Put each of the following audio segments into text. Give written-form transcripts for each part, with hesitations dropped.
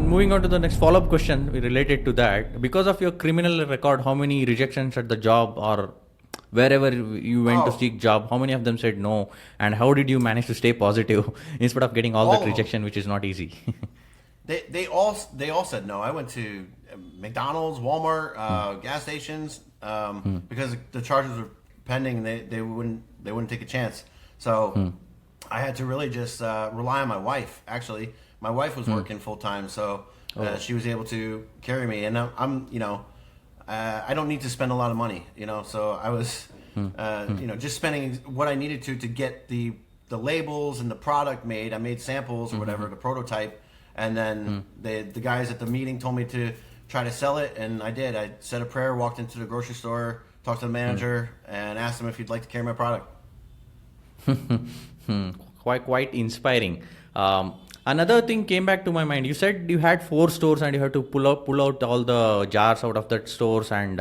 moving on to the next follow-up question related to that. Because of your criminal record, how many rejections at the job or wherever you went to seek job, how many of them said no? And how did you manage to stay positive instead of getting all that rejection, which is not easy? They all said no. I went to McDonald's, Walmart, gas stations because the charges were pending. They wouldn't take a chance. So I had to really just rely on my wife. Actually, my wife was working full time, so she was able to carry me. And I'm I don't need to spend a lot of money, So I was just spending what I needed to get the labels and the product made. I made samples or whatever, the prototype. And then the guys at the meeting told me to try to sell it, and I did. I said a prayer, walked into the grocery store, talked to the manager, and asked him if he'd like to carry my product. Quite inspiring. Another thing came back to my mind. You said you had 4 stores and you had to pull out all the jars out of that stores and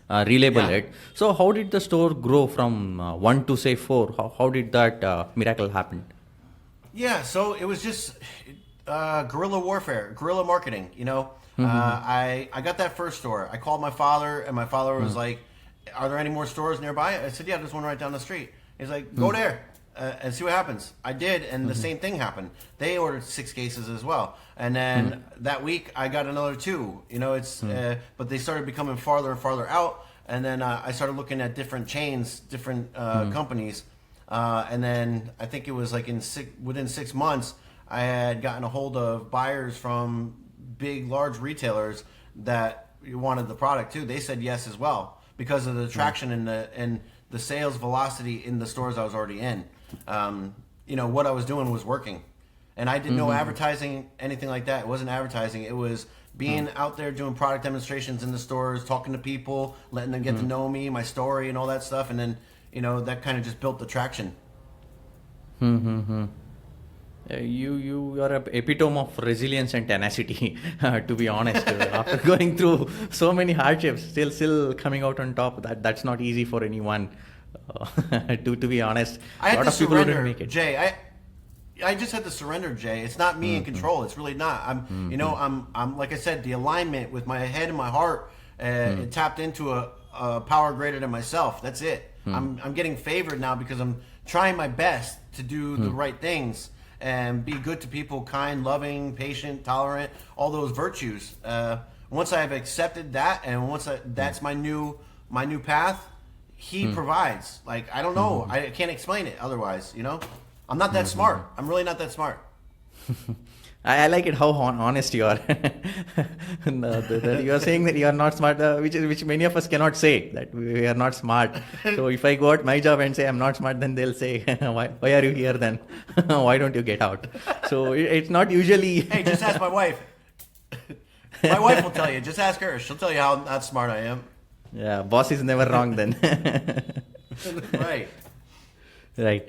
relabel it. So how did the store grow from 1 to say 4? How did that miracle happen? Yeah, so it was just guerrilla warfare, guerrilla marketing. I got that first store. I called my father, and my father was like, "Are there any more stores nearby?" I said, "Yeah, there's one right down the street." He's like, "Go there and see what happens." I did, and the same thing happened. They ordered 6 cases as well, and then that week I got another 2. But they started becoming farther and farther out, and then I started looking at different chains, different companies. And then I think it was like within 6 months, I had gotten a hold of buyers from large retailers that wanted the product too. They said yes as well because of the traction and the sales velocity in the stores I was already in. What I was doing was working, and I did no advertising, anything like that. It wasn't advertising. It was being out there doing product demonstrations in the stores, talking to people, letting them get to know me, my story, and all that stuff, and then. That kind of just built the traction. You are an epitome of resilience and tenacity, to be honest. After going through so many hardships, still coming out on top. That's not easy for anyone. To be honest, I had a lot to of people surrender, wouldn't make it. Jay. I just had to surrender, Jay. It's not me in control. It's really not. I'm like I said, the alignment with my head and my heart. It tapped into a power greater than myself. That's it. I'm getting favored now because I'm trying my best to do the right things and be good to people, kind, loving, patient, tolerant, all those virtues. Once I've accepted that, and that's my new path, he provides. Like, I don't know. I can't explain it otherwise, I'm not that smart. I'm really not that smart. I like it how honest you are. You are saying that you are not smart, which many of us cannot say, that we are not smart. So if I go at my job and say I'm not smart, then they'll say, why are you here then? Why don't you get out? So it's not usually... Hey, just ask my wife. My wife will tell you. Just ask her. She'll tell you how not smart I am. Yeah, boss is never wrong then. Right. Right.